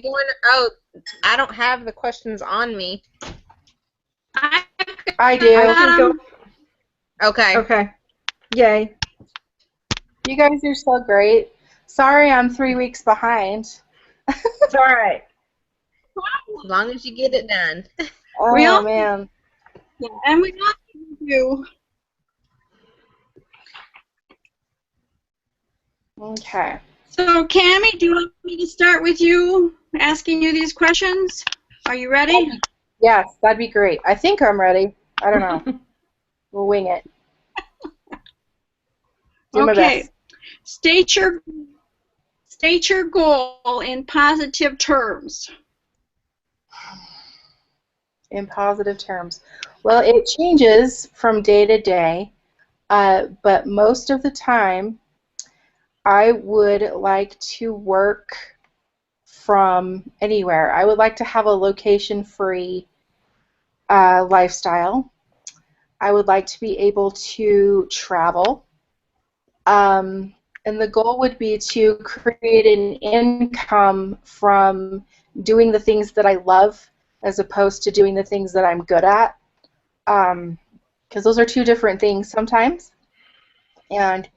going? Oh, I don't have the questions on me. I I I do. can got go. 'em. Okay. Okay. Yay. You guys are so great. Sorry I'm 3 weeks behind. It's all right. As long as you get it done. We Oh, all, man. yeah, and we all do. Okay. So, Cammie, do you want me to start with you asking you these questions? Are you ready? Yes, that'd be great. I think I'm ready. I don't know. We'll wing it. Do my Okay. best. State your state your goal in positive terms. In positive terms. Well, it changes from day to day, but most of the time, I would like to work from anywhere. I would like to have a location-free lifestyle. I would like to be able to travel. And the goal would be to create an income from doing the things that I love as opposed to doing the things that I'm good at. Because those are two different things sometimes. And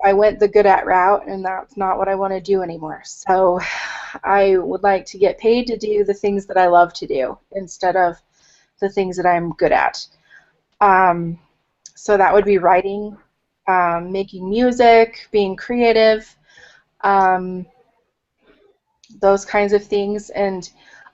I went the good at route, and that's not what I want to do anymore. So I would like to get paid to do the things that I love to do instead of the things that I'm good at. Um, so that would be writing, making music, being creative, um, those kinds of things. And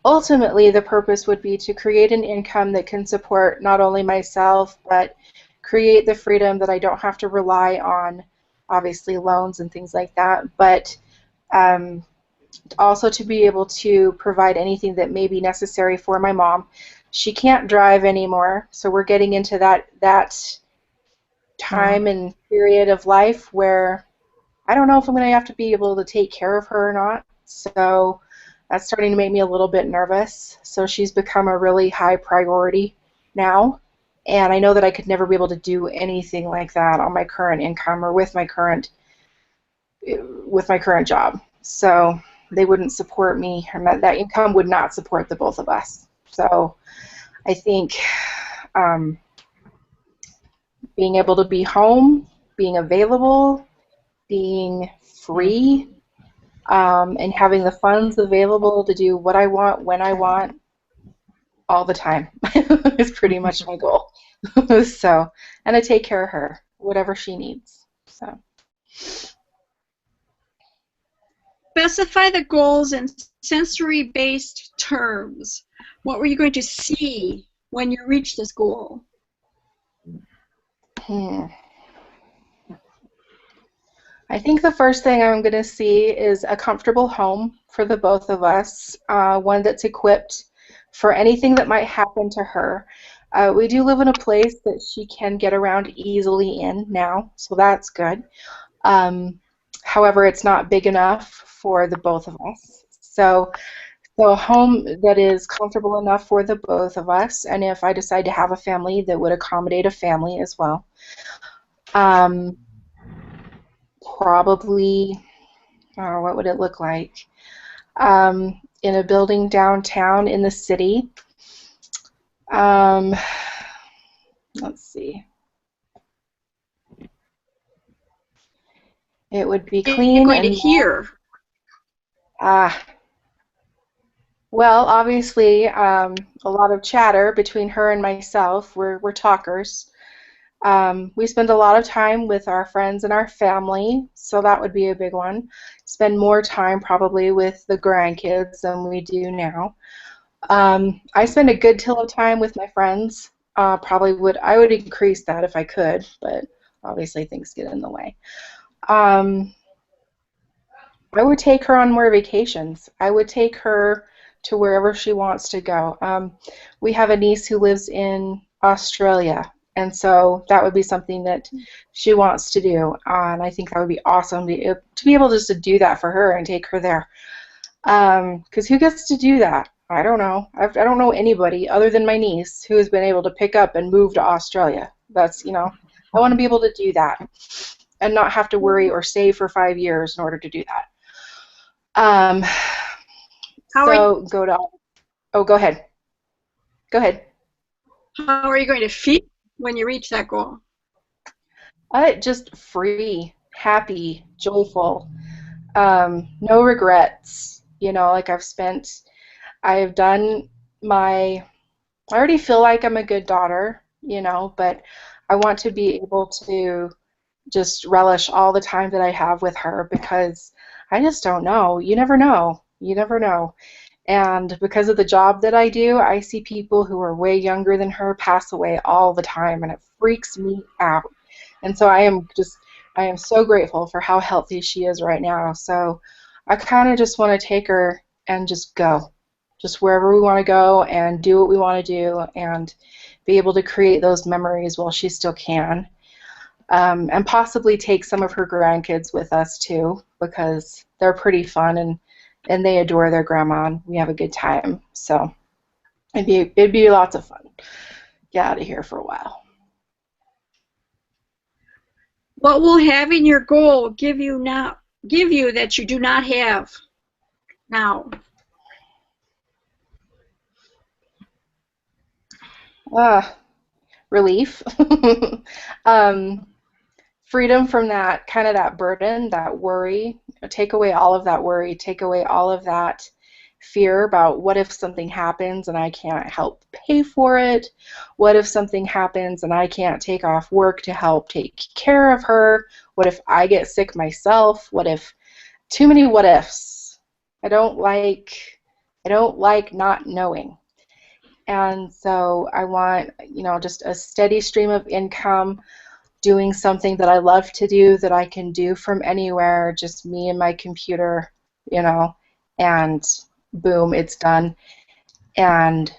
ultimately, the purpose would be to create an income that can support not only myself, but create the freedom that I don't have to rely on, obviously, loans and things like that, but um, also to be able to provide anything that may be necessary for my mom. She can't drive anymore, so we're getting into that time and period of life where I don't know if I'm going to have to be able to take care of her or not. So that's starting to make me a little bit nervous. So she's become a really high priority now. And I know that I could never be able to do anything like that on my current income or with my current job. So they wouldn't support me, and that income would not support the both of us. So I think um, being able to be home, being available, being free, and having the funds available to do what I want, when I want, all the time is pretty much my goal. So, and I take care of her, whatever she needs. So, Specify the goals in sensory-based terms. What were you going to see when you reach this goal? hmm. I think the first thing I'm going to see is a comfortable home for the both of us, one that's equipped for anything that might happen to her. We do live in a place that she can get around easily in now, so that's good. Um, However, it's not big enough for the both of us. So a home that is comfortable enough for the both of us, and if I decide to have a family, that would accommodate a family as well. Um, Probably, what would it look like? In a building downtown in the city. Um, let's see. It would be What are you clean going to and hear? uh, well, obviously, a lot of chatter between her and myself. We're talkers. We spend a lot of time with our friends and our family, so that would be a big one. Spend more time probably with the grandkids than we do now. I spend a good deal of time with my friends. I would increase that if I could, but obviously things get in the way. Um, I would take her on more vacations. I would take her to wherever she wants to go. We have a niece who lives in Australia, and so that would be something that she wants to do. And I think that would be awesome to be able just to do that for her and take her there. Because who gets to do that? I don't know. I don't know anybody other than my niece who has been able to pick up and move to Australia. I want to be able to do that and not have to worry or save for 5 years in order to do that. Um, How are you, So go to, oh, go ahead. Go ahead. how are you going to feel when you reach that goal? Just free, happy, joyful, no regrets. You know, like I've done my, I already feel like I'm a good daughter, you know, but I want to be able to just relish all the time that I have with her because I just don't know. You never know. You never know. And because of the job that I do, I see people who are way younger than her pass away all the time, and it freaks me out. And so I am so grateful for how healthy she is right now. So I kind of just want to take her and just go, just wherever we want to go and do what we want to do and be able to create those memories while she still can. And possibly take some of her grandkids with us too, because they're pretty fun and they adore their grandma and we have a good time. So it'd be lots of fun. Get out of here for a while. What will having your goal give you that you do not have now? Relief. um, Freedom from that kind of that burden, that worry. Take away all of that worry, take away all of that fear about what if something happens and I can't help pay for it? What if something happens and I can't take off work to help take care of her? What if I get sick myself? What if too many what ifs? I don't like not knowing. And so I want, you know, just a steady stream of income, doing something that I love to do that I can do from anywhere, just me and my computer, you know, and boom, it's done. And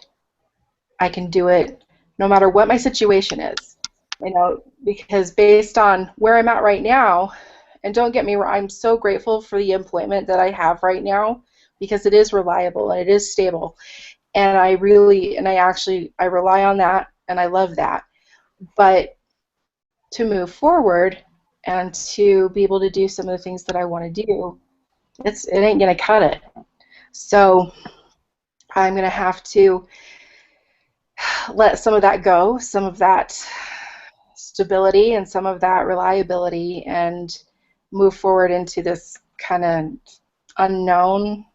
I can do it no matter what my situation is, you know, because based on where I'm at right now, and don't get me wrong, I'm so grateful for the employment that I have right now because it is reliable and it is stable. And I rely on that and I love that. But to move forward and to be able to do some of the things that I want to do, it ain't gonna cut it. So I'm gonna have to let some of that go, some of that stability and some of that reliability, and move forward into this kind of unknown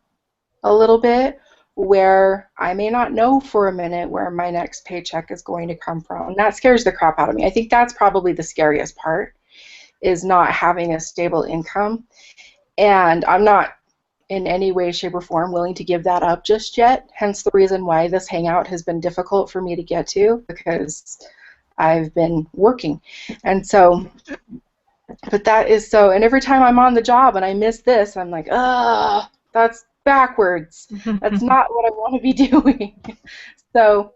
a little bit where I may not know for a minute where my next paycheck is going to come from. And that scares the crap out of me. I think that's probably the scariest part, is not having a stable income. And I'm not in any way, shape, or form willing to give that up just yet. Hence the reason why this hangout has been difficult for me to get to, because I've been working. And so, but that is so, and every time I'm on the job and I miss this, I'm like, ah, that's backwards. That's not what I want to be doing. So,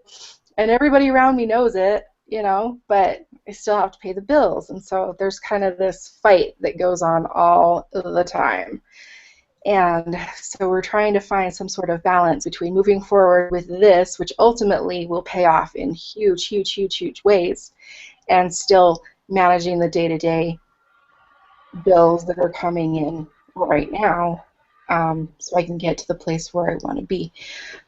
and everybody around me knows it, you know, but I still have to pay the bills. And so there's kind of this fight that goes on all the time. And so we're trying to find some sort of balance between moving forward with this, which ultimately will pay off in huge, huge, huge, huge ways, and still managing the day-to-day bills that are coming in right now, so I can get to the place where I want to be.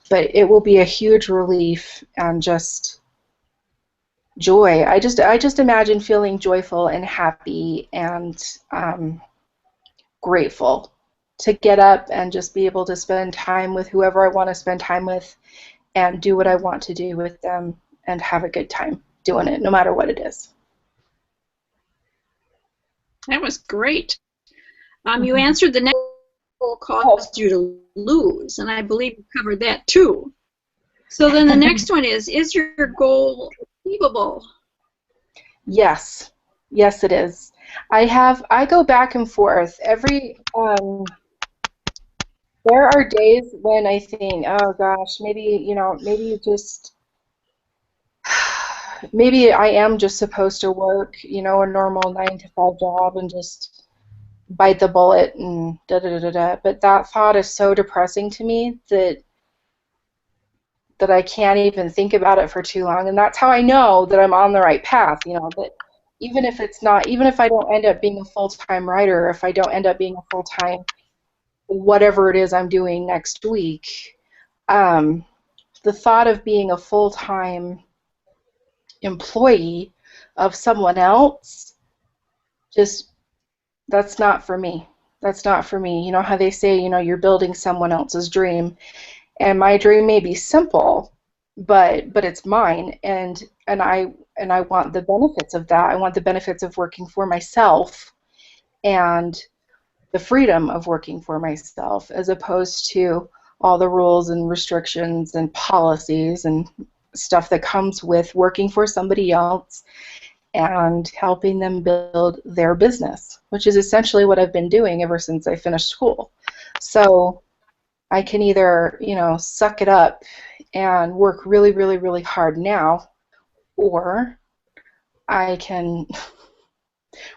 But it will be a huge relief and just joy. I just imagine feeling joyful and happy and grateful to get up and just be able to spend time with whoever I want to spend time with and do what I want to do with them and have a good time doing it, no matter what it is. That was great. You answered the next goal caused you to lose, and I believe you covered that too. So then the next one is your goal achievable? Yes. Yes, it is. I go back and forth. There are days when I think, oh gosh, maybe I am just supposed to work, you know, a normal 9 to 5 job and just bite the bullet and da da da da da. But that thought is so depressing to me that I can't even think about it for too long. And that's how I know that I'm on the right path, you know, that even if I don't end up being a full-time writer, or if I don't end up being a full-time whatever it is I'm doing next week. Um, the thought of being a full-time employee of someone else, just that's not for me. That's not for me. You know how they say, you're building someone else's dream, and my dream may be simple, but it's mine, and I want the benefits of that. I want the benefits of working for myself and the freedom of working for myself, as opposed to all the rules and restrictions and policies and stuff that comes with working for somebody else and helping them build their business, which is essentially what I've been doing ever since I finished school. So I can either, suck it up and work really, really, really hard now, or I can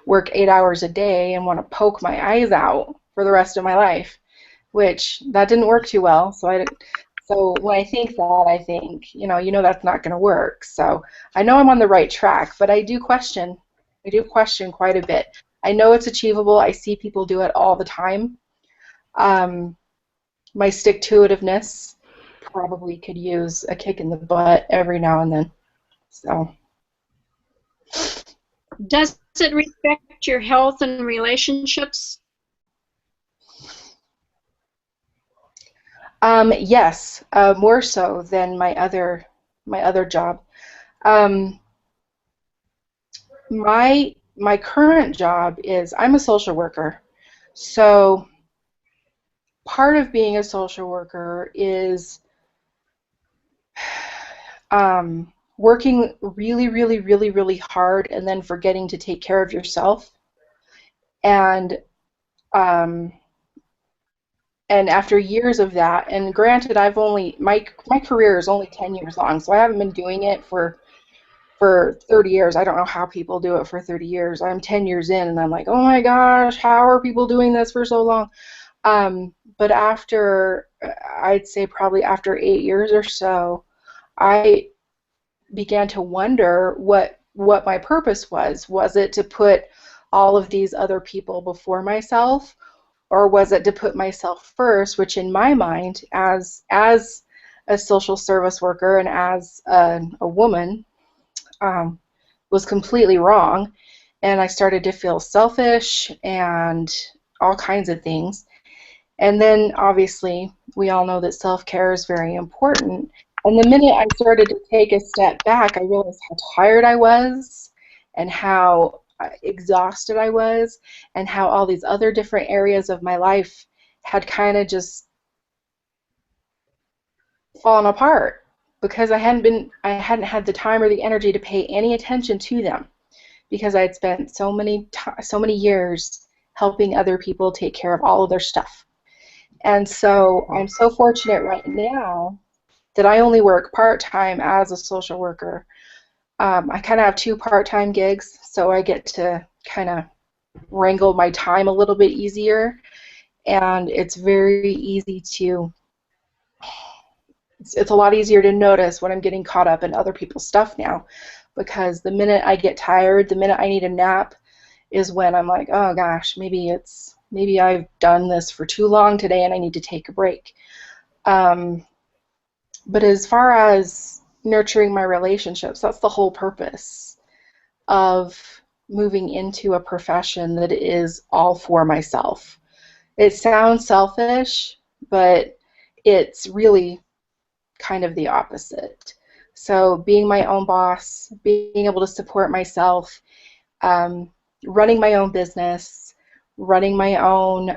work 8 hours a day and want to poke my eyes out for the rest of my life, which that didn't work too well. So when I think that, I think, that's not going to work. So I know I'm on the right track, but I do question. I do question quite a bit. I know it's achievable. I see people do it all the time. My stick-to-itiveness probably could use a kick in the butt every now and then. So. Does it respect your health and relationships? Yes, more so than my other job. My current job is I'm a social worker. So part of being a social worker is working really, really, really, really hard and then forgetting to take care of yourself. And after years of that, and granted, my career is only 10 years long, so I haven't been doing it for 30 years. I don't know how people do it for 30 years. I'm 10 years in, and I'm like, oh my gosh, how are people doing this for so long? But I'd say probably after 8 years or so, I began to wonder what my purpose was. Was it to put all of these other people before myself, or was it to put myself first, which in my mind, as a social service worker and as a woman, was completely wrong. And I started to feel selfish and all kinds of things. And then obviously we all know that self-care is very important. And the minute I started to take a step back, I realized how tired I was and how exhausted I was, and how all these other different areas of my life had kind of just fallen apart because I hadn't had the time or the energy to pay any attention to them, because I had spent so many years helping other people take care of all of their stuff. And so I'm so fortunate right now that I only work part-time as a social worker. I kind of have 2 part-time gigs, so I get to kind of wrangle my time a little bit easier, and it's very easy to, it's a lot easier to notice when I'm getting caught up in other people's stuff now, because the minute I get tired, the minute I need a nap is when I'm like, oh gosh, maybe I've done this for too long today and I need to take a break. But as far as nurturing my relationships, that's the whole purpose of moving into a profession that is all for myself. It sounds selfish, but it's really kind of the opposite. So being my own boss, being able to support myself, running my own business, running my own,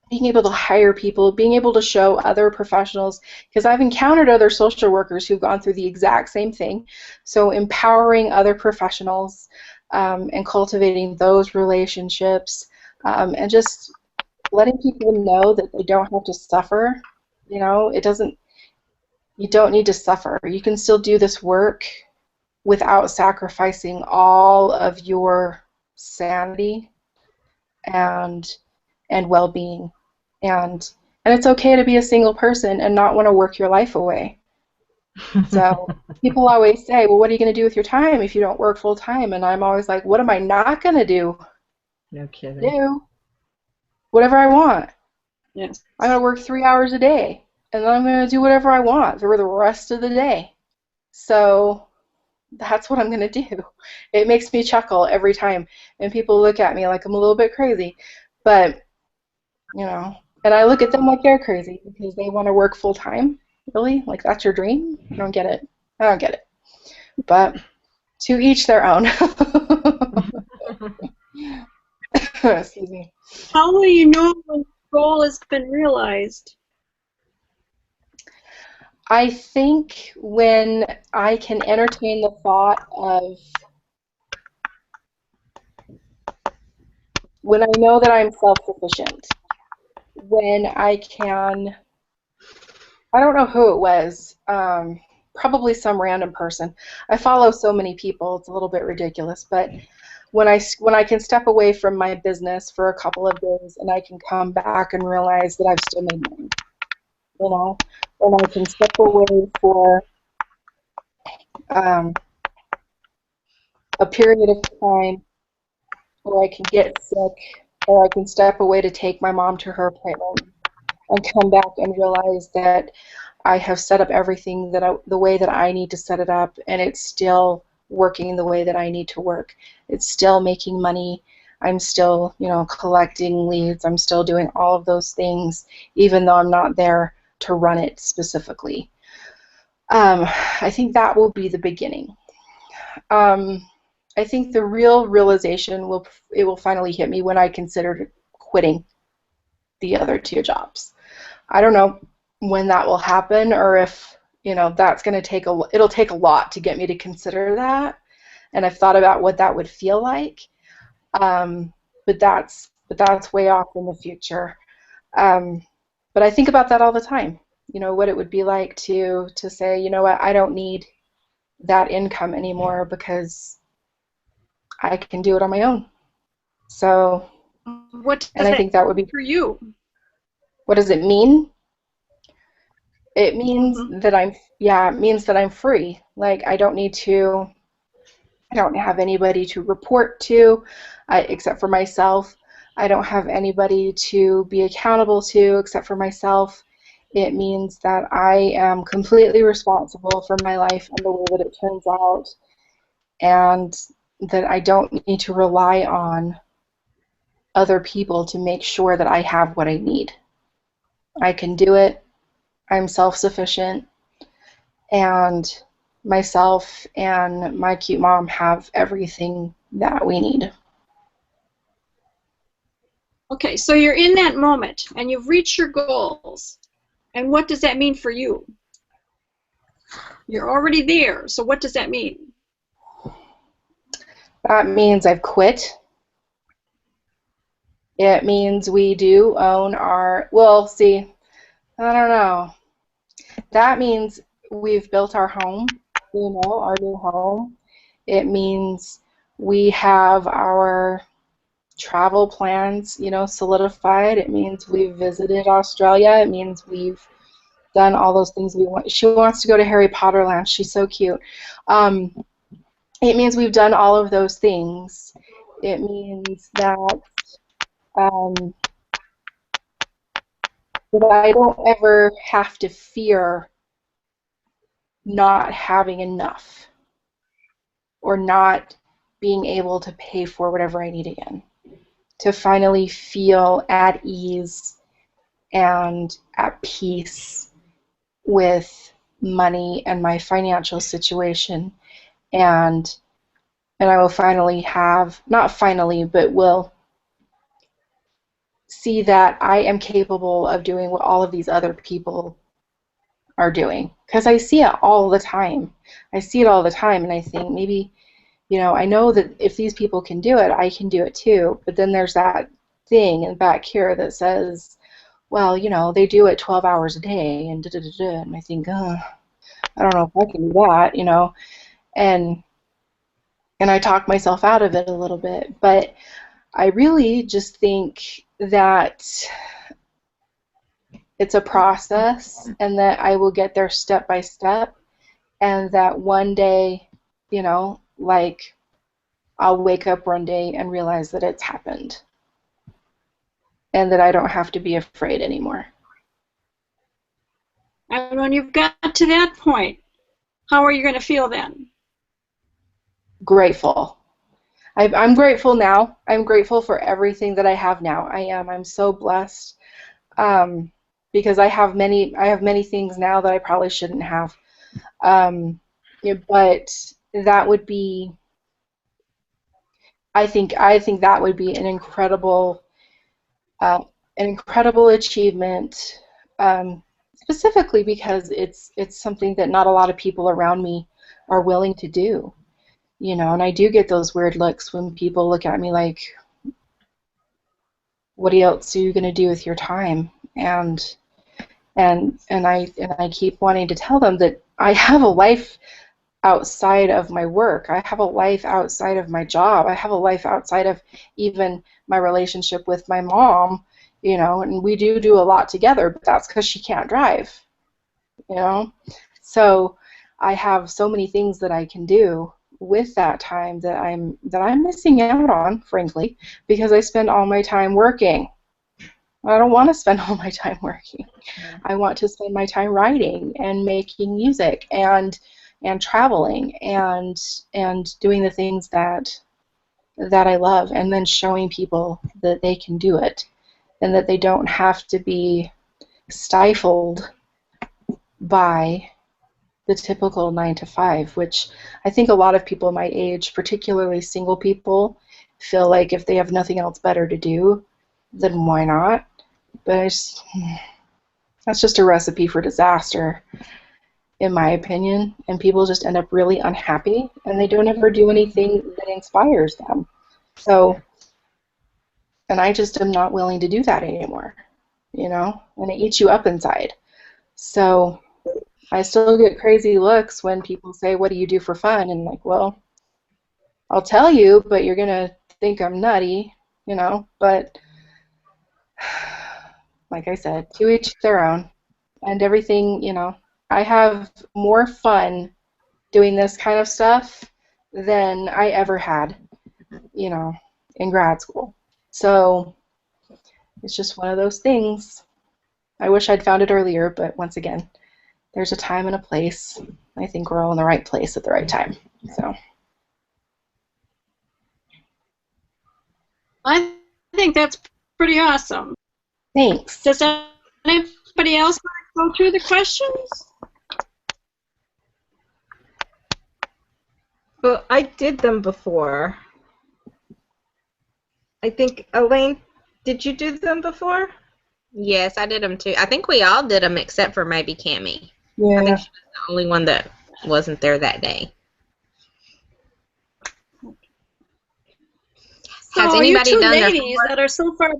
being able to hire people, being able to show other professionals, because I've encountered other social workers who've gone through the exact same thing. So empowering other professionals and cultivating those relationships, and just letting people know that they don't have to suffer. You don't need to suffer. You can still do this work without sacrificing all of your sanity and well-being. And it's okay to be a single person and not want to work your life away. So people always say, well, what are you going to do with your time if you don't work full time? And I'm always like, what am I not going to do? No kidding. What whatever I want. Yes. I'm going to work 3 hours a day, and then I'm going to do whatever I want for the rest of the day. So that's what I'm going to do. It makes me chuckle every time, and people look at me like I'm a little bit crazy. But, and I look at them like they're crazy because they want to work full time. Really? Like, that's your dream? I don't get it. I don't get it. But to each their own. Excuse me. How will you know when the goal has been realized? I think when I can entertain the thought of, when I know that I'm self-sufficient, when I can, I don't know who it was, probably some random person. I follow so many people, it's a little bit ridiculous, but when I can step away from my business for a couple of days and I can come back and realize that I've still made money, when I can step away for a period of time where I can get sick, or I can step away to take my mom to her appointment and come back and realize that I have set up everything the way that I need to set it up, and it's still working the way that I need to work. It's still making money. I'm still, collecting leads. I'm still doing all of those things, even though I'm not there to run it specifically. I think that will be the beginning. I think the real realization will finally hit me when I consider quitting the other two jobs. I don't know when that will happen, or if that's going to it'll take a lot to get me to consider that, and I've thought about what that would feel like, but that's way off in the future. But I think about that all the time. What it would be like to say, you know what, I don't need that income anymore because I can do it on my own. So, What does and I that think that would be. for you? What does it mean? It means Mm-hmm. that it means that I'm free. Like, I don't have anybody to report to, except for myself. I don't have anybody to be accountable to except for myself. It means that I am completely responsible for my life and the way that it turns out, and that I don't need to rely on other people to make sure that I have what I need. I can do it. I'm self-sufficient, and myself and my cute mom have everything that we need. Okay, so you're in that moment and you've reached your goals. And what does that mean for you? You're already there, so what does that mean? That means I've quit. It means we do own well, see, I don't know. That means we've built our home, our new home. It means we have our travel plans, solidified. It means we've visited Australia. It means we've done all those things we want. She wants to go to Harry Potter Land. She's so cute. It means we've done all of those things. It means that that I don't ever have to fear not having enough or not being able to pay for whatever I need again. To finally feel at ease and at peace with money and my financial situation, and I will finally have, not finally, but will see that I am capable of doing what all of these other people are doing, because I see it all the time. I see it all the time, and I think maybe, I know that if these people can do it, I can do it too. But then there's that thing in back here that says, well, they do it 12 hours a day, and da-da-da-da, and I think, I don't know if I can do that, and I talk myself out of it a little bit. But I really just think that it's a process, and that I will get there step by step, and that one day, like, I'll wake up one day and realize that it's happened. and that I don't have to be afraid anymore. And when you've got to that point, how are you going to feel then? Grateful. I'm grateful now. I'm grateful for everything that I have now. I am. I'm so blessed, because I have many things now that I probably shouldn't have. Yeah, but that would be, I think that would be uh, an incredible achievement, specifically because it's something that not a lot of people around me are willing to do. And I do get those weird looks when people look at me like, what else are you going to do with your time? And I keep wanting to tell them that I have a life outside of my work. I have a life outside of my job. I have a life outside of even my relationship with my mom, and we do a lot together, but that's because she can't drive, you know. So I have so many things that I can do with that time that I'm missing out on, frankly, because I spend all my time working. I don't want to spend all my time working. I want to spend my time writing and making music and traveling and doing the things that I love, and then showing people that they can do it and that they don't have to be stifled by the typical 9 to 5, which I think a lot of people my age, particularly single people, feel like if they have nothing else better to do, then why not? But that's just a recipe for disaster, in my opinion, and people just end up really unhappy, and they don't ever do anything that inspires them. So, and I just am not willing to do that anymore, and it eats you up inside. So I still get crazy looks when people say, what do you do for fun? And like, well, I'll tell you, but you're going to think I'm nutty, but like I said, to each their own. And everything, I have more fun doing this kind of stuff than I ever had, in grad school. So it's just one of those things. I wish I'd found it earlier, but once again, there's a time and a place. I think we're all in the right place at the right time. So I think that's pretty awesome. thanks. Does anybody else want to go through the questions? Well, I did them before. I think, Elaine, did you do them before? Yes, I did them too. I think we all did them except for maybe Cammie. Yeah. I think she was the only one that wasn't there that day. Has So anybody you two done their ladies homework? that are so far.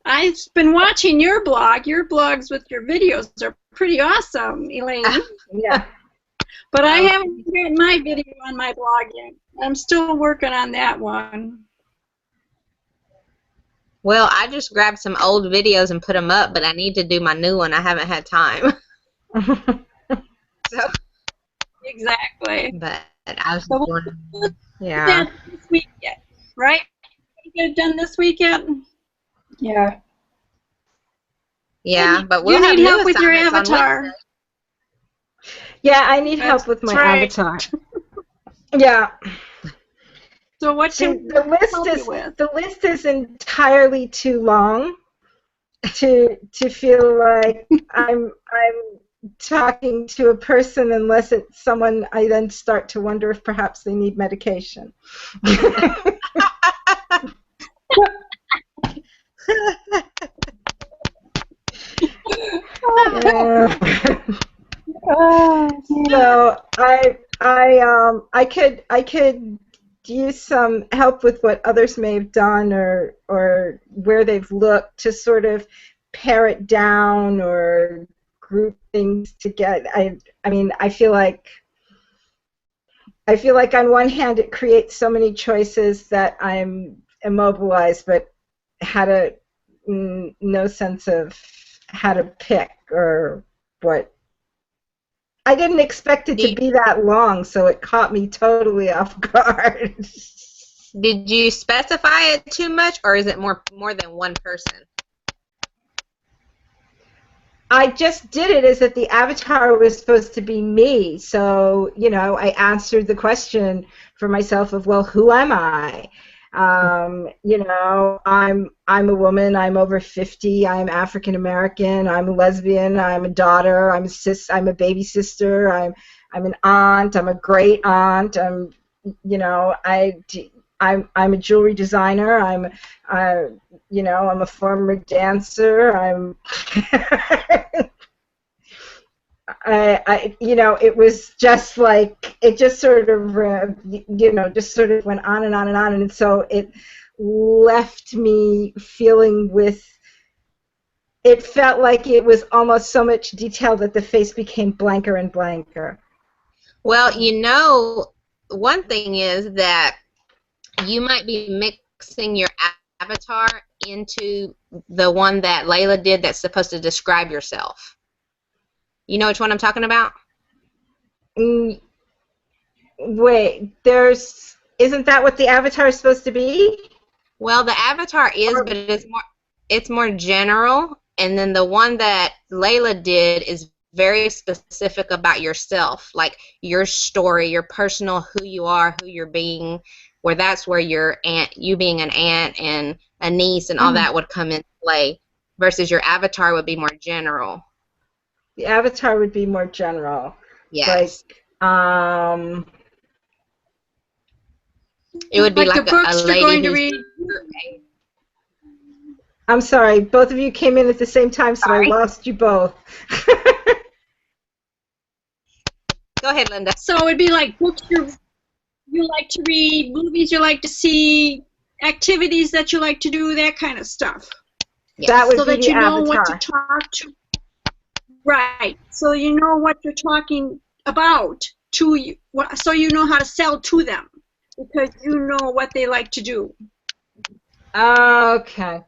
I've been watching your blog. Your blogs with your videos are pretty awesome, Elaine. Yeah. But I haven't gotten my video on my blog yet. I'm still working on that one. Well, I just grabbed some old videos and put them up, but I need to do my new one. I haven't had time. So, Exactly. but I was So doing, yeah. that this week yet, right? You get it done this week yet? Yeah. Yeah, but we'll you have need new help with your assignments on avatar. Wednesday. Yeah, I need That's help with my right. avatar. Yeah. So what See, can the we help you with? list is entirely too long to feel like I'm talking to a person unless it's someone I then start to wonder if perhaps they need medication. So I could use some help with what others may have done or where they've looked to sort of pare it down or group things together. I mean I feel like on one hand it creates so many choices that I'm immobilized but had no sense of how to pick or what. I didn't expect it to be that long, so it caught me totally off guard. Did you specify it too much, or is it more than one person? I just did it as that the avatar was supposed to be me. So, you know, I answered the question for myself of, well, who am I? You know, I'm a woman. I'm over 50. I'm African American. I'm a lesbian. I'm a daughter. I'm a baby sister. I'm an aunt. I'm a great aunt. You know, I'm a jewelry designer. You know, I'm a former dancer. You know, it was just like, it just sort of, you know, just sort of went on and on and on, and so it left me feeling it felt like it was almost so much detail that the face became blanker and blanker. Well, you know, one thing is that you might be mixing your avatar into the one that Layla did that's supposed to describe yourself. You know which one I'm talking about? Wait, isn't that what the avatar is supposed to be? Well, the avatar is, but it's more general, and then the one that Layla did is very specific about yourself, like your story, your personal, who you are, who you're being, where that's where you being an aunt and a niece and all that would come into play, versus your avatar would be more general. The avatar would be more general. Yes. Like, it would be like the books a you're lady going to who's read. I'm sorry, both of you came in at the same time, so Sorry. I lost you both. Go ahead, Linda. So it'd be like books you like to read, movies you like to see, activities that you like to do, that kind of stuff. Yes. That would so be that the you know avatar. what to talk to. Right. So you know what you're talking about to you, so you know how to sell to them because you know what they like to do. Okay.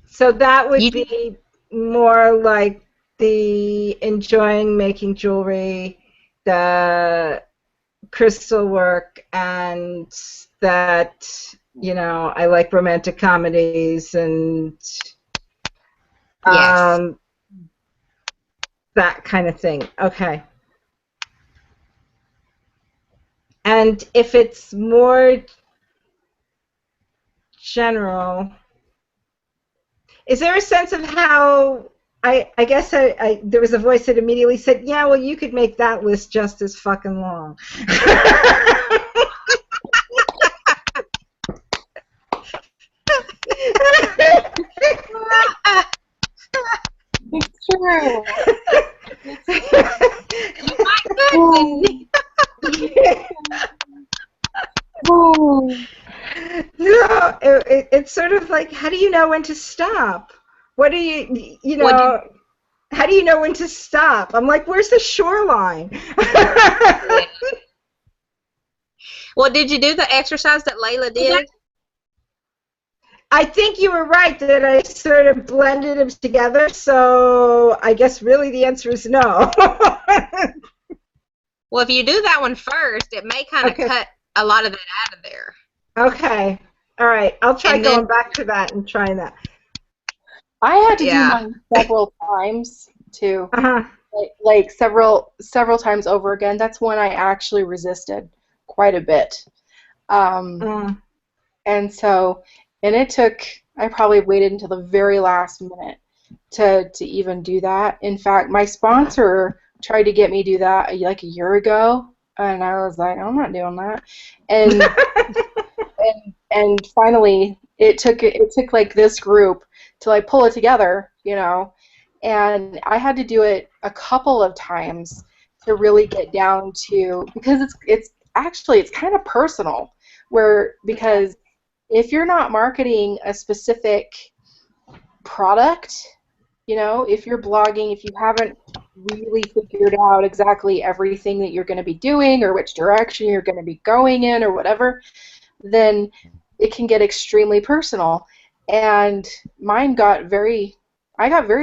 So that would be more like the enjoying making jewelry, the crystal work, and that, you know, I like romantic comedies and Yes. that kind of thing. Okay. And if it's more general, is there a sense of how, I guess there was a voice that immediately said, yeah, well, you could make that list just as fucking long. It's true. No, it's sort of like, how do you know when to stop? What do you know, how do you know when to stop? I'm like, where's the shoreline? Well, did you do the exercise that Layla did? I think you were right that I sort of blended them together, so I guess really the answer is no. Well, if you do that one first, it may kind of cut a lot of that out of there. Okay. All right. I'll try going back to that and trying that. I had to do mine several times too. Like several times over again. That's when I actually resisted quite a bit. And so, and it took, I probably waited until the very last minute to even do that. In fact, my sponsor tried to get me to do that like a year ago, and I was like, I'm not doing that. And and finally, it took like this group to like pull it together, you know. And I had to do it a couple of times to really get down to, because it's actually kind of personal, because if you're not marketing a specific product, you know, if you're blogging, if you haven't really figured out exactly everything that you're going to be doing or which direction you're going to be going in or whatever, then it can get extremely personal. And I got very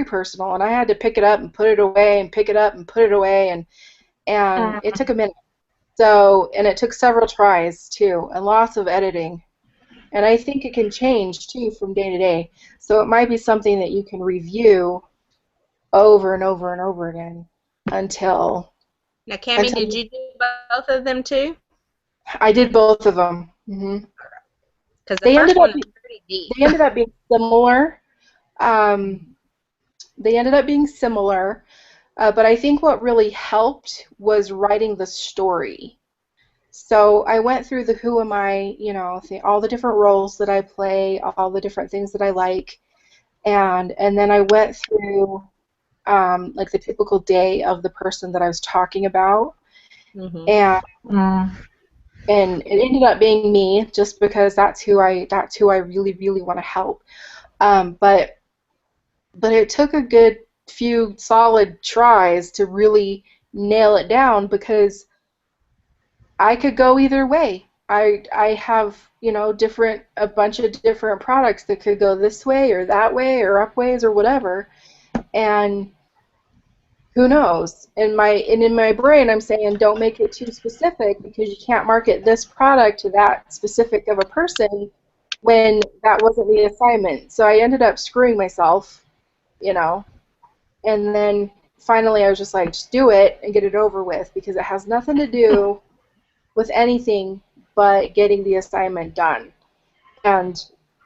personal, and I had to pick it up and put it away and pick it up and put it away, and it took a minute. So, and it took several tries too, and lots of editing. And I think it can change too from day to day. So it might be something that you can review over and over and over again until Now, Cammy, until did you do both of them too? I did both of them. Hmm. Because the They first ended one up is pretty deep. they ended up being similar. Um, they ended up being similar, but I think what really helped was writing the story. So I went through the who am I, all the different roles that I play, all the different things that I like, and then I went through like the typical day of the person that I was talking about, Mm-hmm. and Mm. and it ended up being me just because that's who I really really want to help. But it took a good few solid tries to really nail it down because I could go either way. I have, a bunch of different products that could go this way or that way or up ways or whatever. And who knows? In my brain I'm saying don't make it too specific because you can't market this product to that specific of a person when that wasn't the assignment. So I ended up screwing myself, you know. And then finally I was just like, just do it and get it over with because it has nothing to do with anything but getting the assignment done.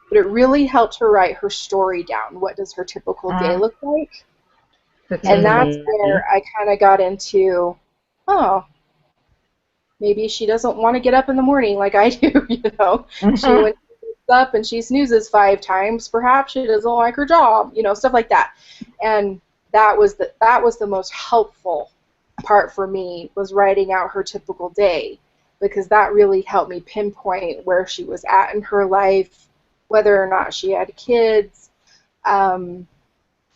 But it really helped her write her story down. What does her typical day look like? That's And that's Mm-hmm. where I kind of got into, oh, maybe she doesn't want to get up in the morning like I do, She Mhm. when she wakes up and she snoozes 5 times, perhaps she doesn't like her job, stuff like that. And that was the most helpful part for me was writing out her typical day because that really helped me pinpoint where she was at in her life, whether or not she had kids, um,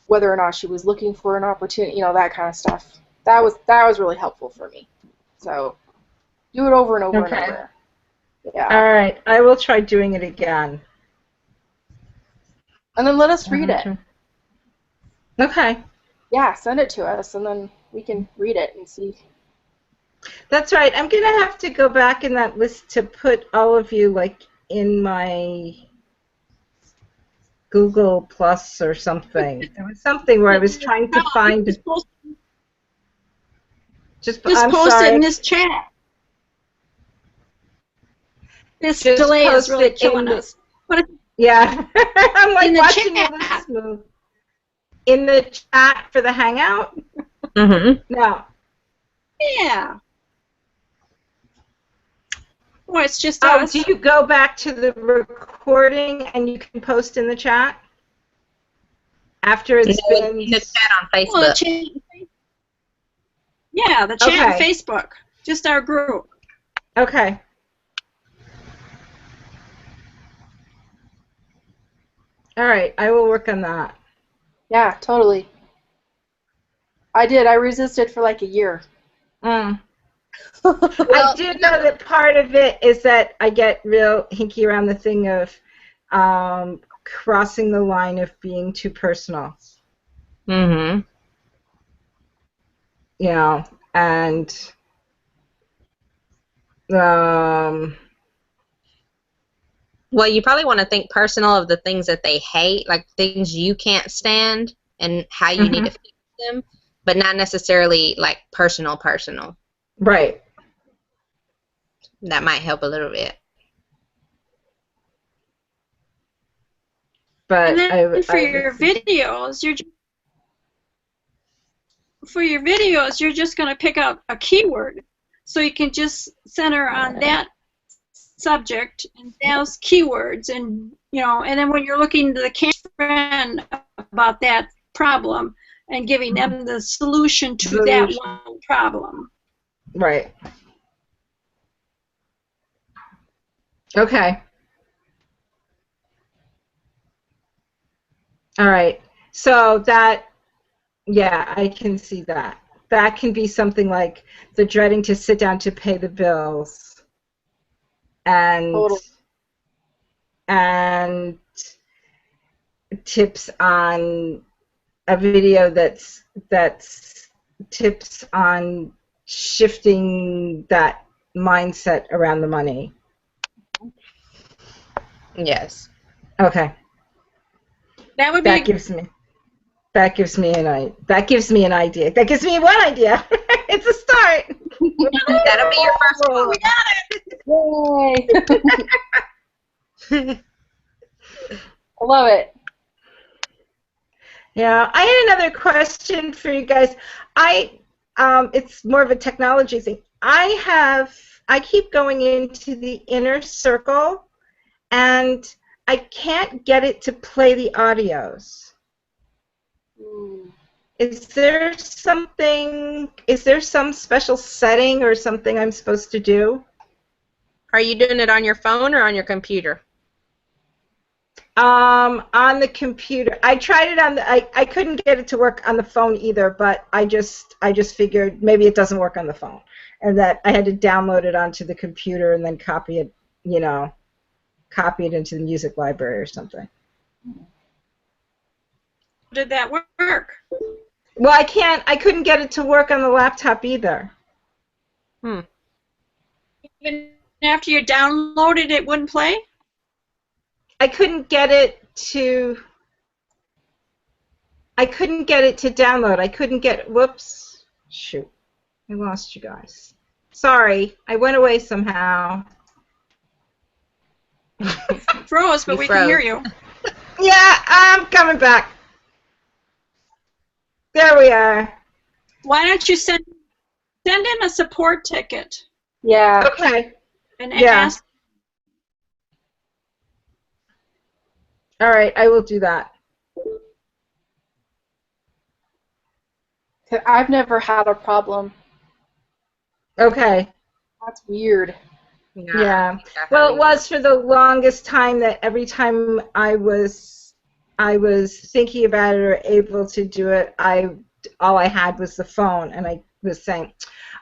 whether or not she was looking for an opportunity, that kind of stuff. That was really helpful for me. So do it over and over and Okay. over. Yeah. All right. I will try doing it again. And then let us I read will it. try. Okay. Yeah, send it to us and then we can read it and see. That's right. I'm going to have to go back in that list to put all of you like in my Google Plus or something. There was something where I was trying to find Just I'm post it in sorry. this chat. This Just delay is post really it in killing the us. But it's yeah. I'm in like the watching chat. this move in the chat for the hangout. Mm-hmm. No. Yeah. Well, it's just Oh, us. do you go back to the recording and you can post in the chat after No, it's it's been? in the chat on Well, the Facebook. chat. Yeah, the chat and Okay. Facebook. Just our group. Okay. All right. I will work on that. Yeah, totally. I did. I resisted for like a year. Mm. I Well, do know that part of it is that I get real hinky around the thing of crossing the line of being too personal. mm-hmm. And um, Well, you probably want to think personal of the things that they hate, like things you can't stand and how you need to mhm. fix them, but not necessarily like personal. Right. That might help a little bit. And But then for I your videos, you're just going to pick out a keyword. So you can just center on that subject and those keywords, and and then when you're looking to the friend about that problem and giving them the solution to that one problem. Right. Okay. All right. So yeah, I can see that. That can be something like the dreading to sit down to pay the bills and Totally. and tips on a video that's tips on shifting that mindset around the money. Yes. Okay. That would be That gives me an idea. That gives me one idea. It's a start. That'll be your first goal. Yay! I love it. Yeah, I had another question for you guys. It's more of a technology thing. I keep going into the inner circle, and I can't get it to play the audios. Is there some special setting or something I'm supposed to do? Are you doing it on your phone or on your computer? On the computer. I tried it I couldn't get it to work on the phone either, but I just figured maybe it doesn't work on the phone, and that I had to download it onto the computer and then copy it into the music library or something. Did that work? Well, I couldn't get it to work on the laptop either. Even after you downloaded it, wouldn't play? I couldn't get it to download. Whoops. Shoot. I lost you guys. Sorry. I went away somehow. Froze, but we can hear you. Yeah, I'm coming back. There we are. Why don't you send in a support ticket Yeah. Okay. and Yeah. ask? All right, I will do that. I've never had a problem. Okay. That's weird. Yeah. Well, it was for the longest time that every time I was thinking about it or able to do it, all I had was the phone, and I was saying,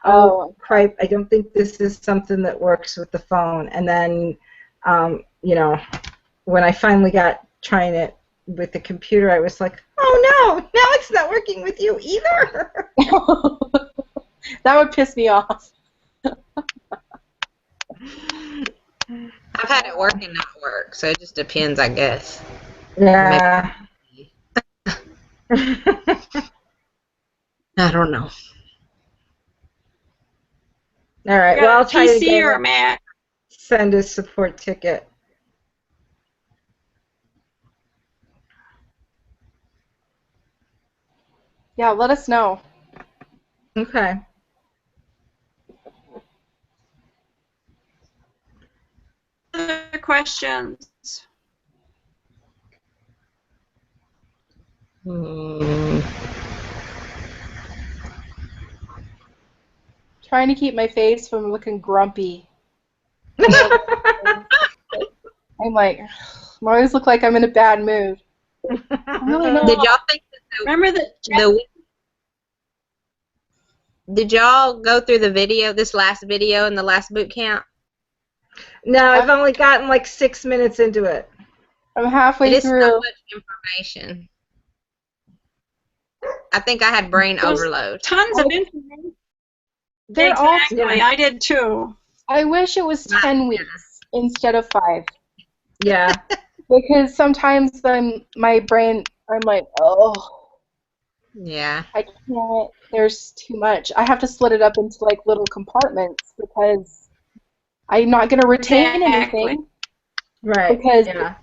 "Oh, cripe! I don't think this is something that works with the phone." And then, when I finally got trying it with the computer, I was like, "Oh no! Now it's not working with you either." That would piss me off. I've had it work and not work, so it just depends, I guess. Yeah. I don't know. All right. Well, I'll try to PC or a Mac? send a support ticket. Yeah, let us know. Okay. Other questions? Trying to keep my face from looking grumpy. I'm like, I always look like I'm in a bad mood. I'm really not. Did y'all think that Remember that? did y'all go through this last video in the last boot camp? No, I've only gotten like 6 minutes into it. I'm halfway It is through. so much information. I think I had brain overload. Tons of information. They're all. Exactly, I did too. I wish it was 10 weeks instead of 5. Yeah. Because sometimes my brain, I'm like, oh, Yeah. I can't. There's too much. I have to split it up into like little compartments because I'm not going to retain anything. Right. Because yeah.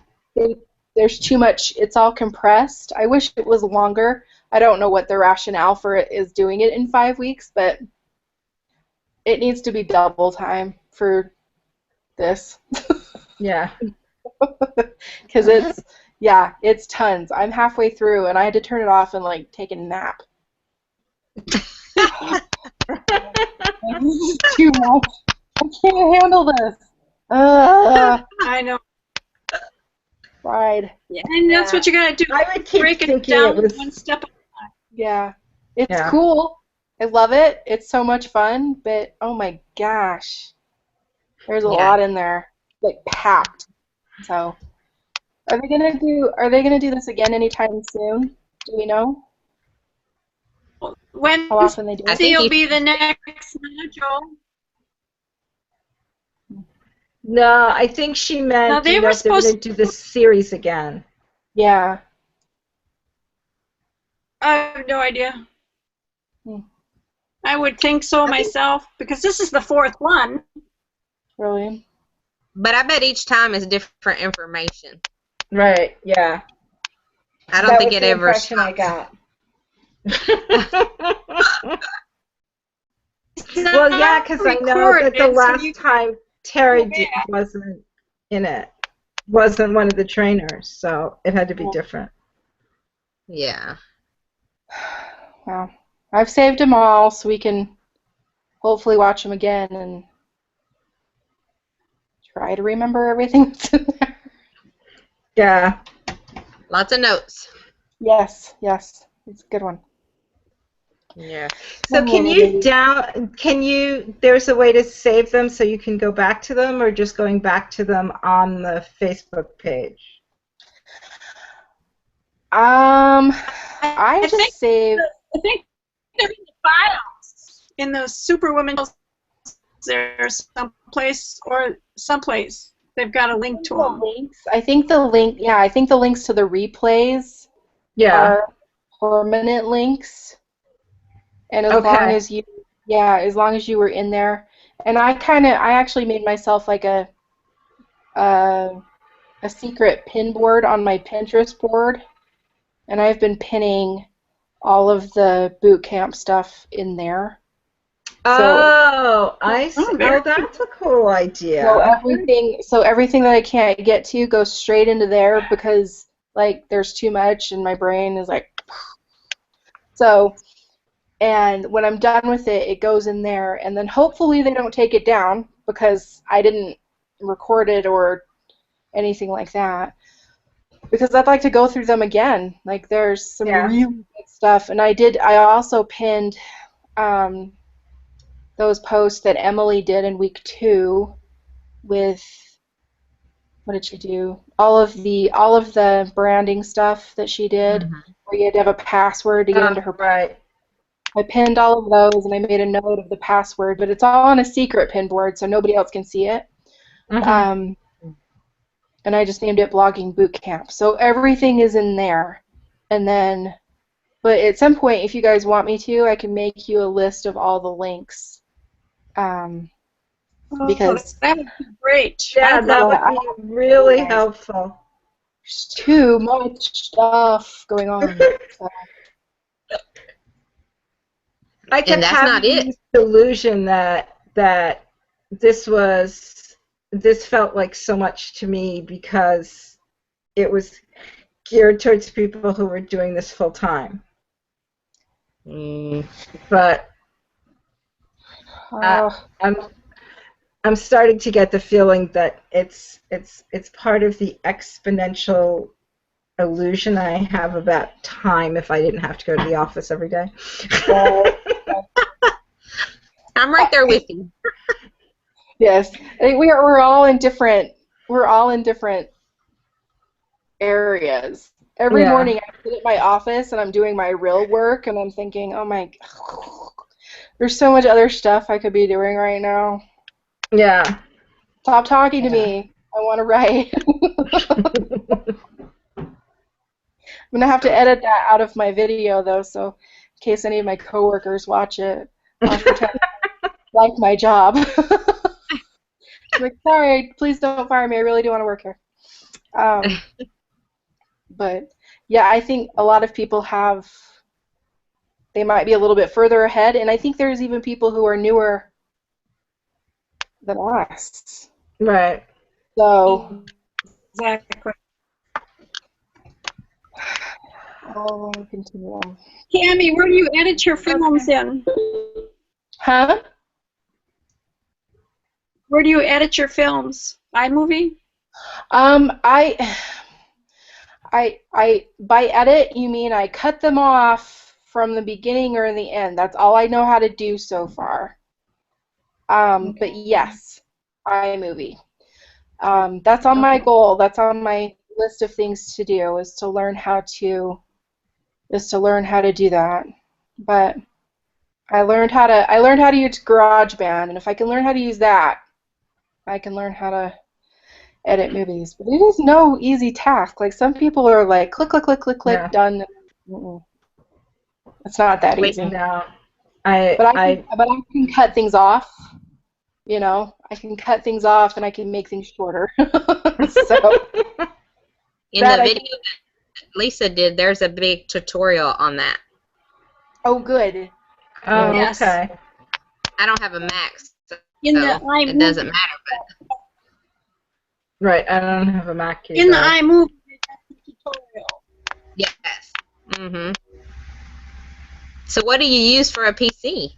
there's too much. It's all compressed. I wish it was longer. I don't know what the rationale for it is doing it in 5 weeks, but it needs to be double time for this. Yeah. Because it's tons. I'm halfway through, and I had to turn it off and like take a nap. This is too much. I can't handle this. I know. Pride. Yeah, and that's what you gotta do. I would keep Break it thinking down it was. one step at a time. Yeah. It's Yeah. cool. I love it. It's so much fun, but oh my gosh. There's a lot in there. Like packed. So are they gonna do this again anytime soon? Do we know When how often they do I it? think will be the next module? No, I think she Now meant, they were if they're going supposed. to do this series again. Yeah. I have no idea. Hmm. I would think so I think, myself because this is the fourth one. Really? but I bet each time is different information. Right, yeah. I don't That think was it the ever impression I stops. got. Well, yeah, because I know that the Recorded, so you last time go Terry back. wasn't in it, wasn't one of the trainers, so it had to be different. Yeah. Well, I've saved them all so we can hopefully watch them again and try to remember everything that's in there. Yeah. Lots of notes. Yes, yes. It's a good one. Yeah. So there's a way to save them so you can go back to them, or just going back to them on the Facebook page? I think just save. I think they're in the files in the Superwoman. There's someplace they've got a link to them. I think the link. Yeah, I think the links to the replays Yeah. are permanent links, and as long Okay. as you were in there, and I actually made myself like a secret pin board on my Pinterest board, and I've been pinning all of the boot camp stuff in there. Oh, I see. very Oh, that's a cool So idea. everything that I can't get to goes straight into there because like there's too much and my brain is like so. And when I'm done with it, it goes in there, and then hopefully they don't take it down because I didn't record it or anything like that. Because I'd like to go through them again. Like there's some Yeah. really good stuff, and I also pinned um, those posts that Emily did in week 2 with what did she do? All of the branding stuff that she did, Mhm. where you had to have a password to get into her. Right. I pinned all of those, and I made a note of the password, but it's all on a secret pin board, so nobody else can see it. Mm-hmm. Um, and I just named it Blogging Boot Camp. So everything is in there, and then, but at some point, if you guys want me to, I can make you a list of all the links. Because that would be great. Yeah, that would I be really helpful. there's too much stuff going on. So. I And kept that's not having it. this delusion that this felt like so much to me because it was geared towards people who were doing this full time. But I'm I'm starting to get the feeling that it's part of the exponential illusion I have about time if I didn't have to go to the office every day. I'm right there with you. Yes, I think we're all in different areas. Every Yeah. morning I sit at my office and I'm doing my real work and I'm thinking, oh my, there's so much other stuff I could be doing right now. Yeah. Stop talking to me. I want to write. I'm gonna have to edit that out of my video though, so in case any of my coworkers watch it, I'll pretend I like my job. I'm like, sorry, please don't fire me. I really do want to work here. But yeah, I think a lot of people they might be a little bit further ahead, and I think there's even people who are newer than us. Right. So Exactly. I'll continue on. Tammy, where do you edit your films in? Huh? Where do you edit your films? iMovie? By edit, you mean I cut them off from the beginning or the end. That's all I know how to do so far. But yes, iMovie. That's on my goal. That's on my list of things to do is to learn how to do that. But I learned how to use GarageBand, and if I can learn how to use that, I can learn how to edit movies. But it is no easy task. Like some people are like, click, click, click, click, click, Yeah. done. Mm-mm. It's not that Wait, easy. No, But I can cut things off. You know, I can cut things off and I can make things shorter. So in that the I video that Lisa did, there's a big tutorial on that. oh good. Oh, Yes. okay. I don't have a Mac, so In the it doesn't matter. But Right, I don't have a Mac either. In the iMovie tutorial. yes. Mhm. So what do you use for a PC?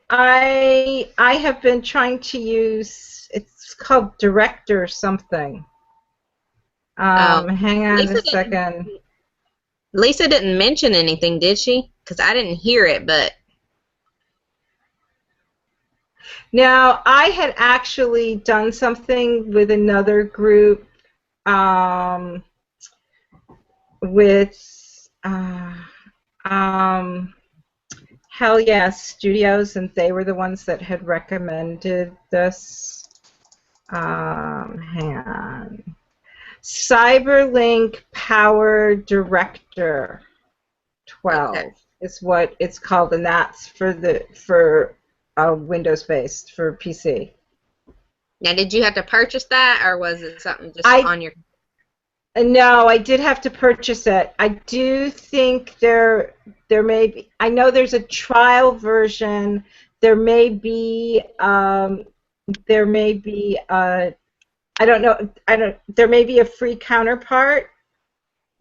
I have been trying to use, it's called Director something. Hang on Lisa a second. Lisa didn't mention anything, did she? Because I didn't hear it, but Now, I had actually done something with another group with Hell Yes Studios, and they were the ones that had recommended this. Hang on. Cyberlink Power Director 12 okay. is what it's called, and that's for Windows based for PC. Now, did you have to purchase that, or was it something just I on your? No, I did have to purchase it. I do think there may be. I know there's a trial version. There may be I don't know. There may be a free counterpart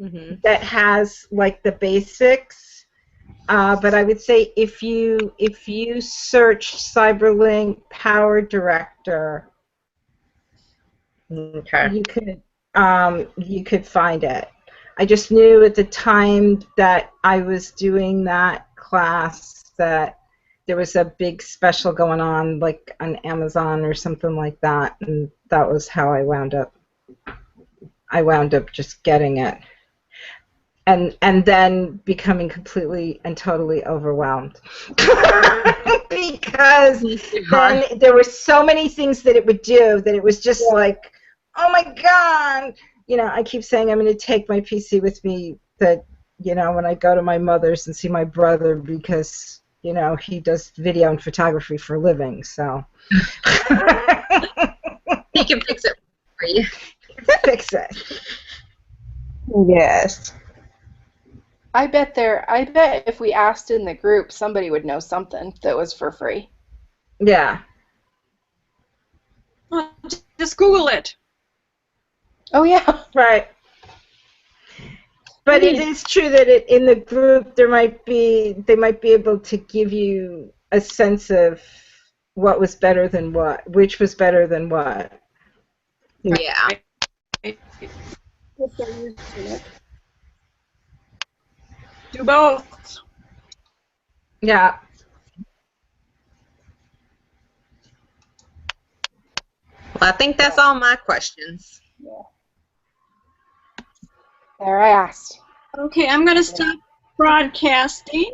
Mhm. that has like the basics. But I would say if you search Cyberlink Power Director, Okay. you could find it. I just knew at the time that I was doing that class that there was a big special going on, like on Amazon or something like that, and that was how I wound up. I wound up just getting it, and then becoming completely and totally overwhelmed because then there were so many things that it would do that it was just like, oh my god. You know, I keep saying I'm going to take my PC with me, that, you know, when I go to my mother's and see my brother, because, you know, he does video and photography for a living, so. He can fix it for you. Fix it. Yes. I bet if we asked in the group, somebody would know something that was for free. Yeah. Well, just Google it. Oh yeah. Right. But it is true that in the group they might be able to give you a sense of what was better than what, which was better than what. Yeah. If they're used to it. Do both. Yeah. Well, I think that's all my questions. There, I asked. Okay, I'm going to stop broadcasting.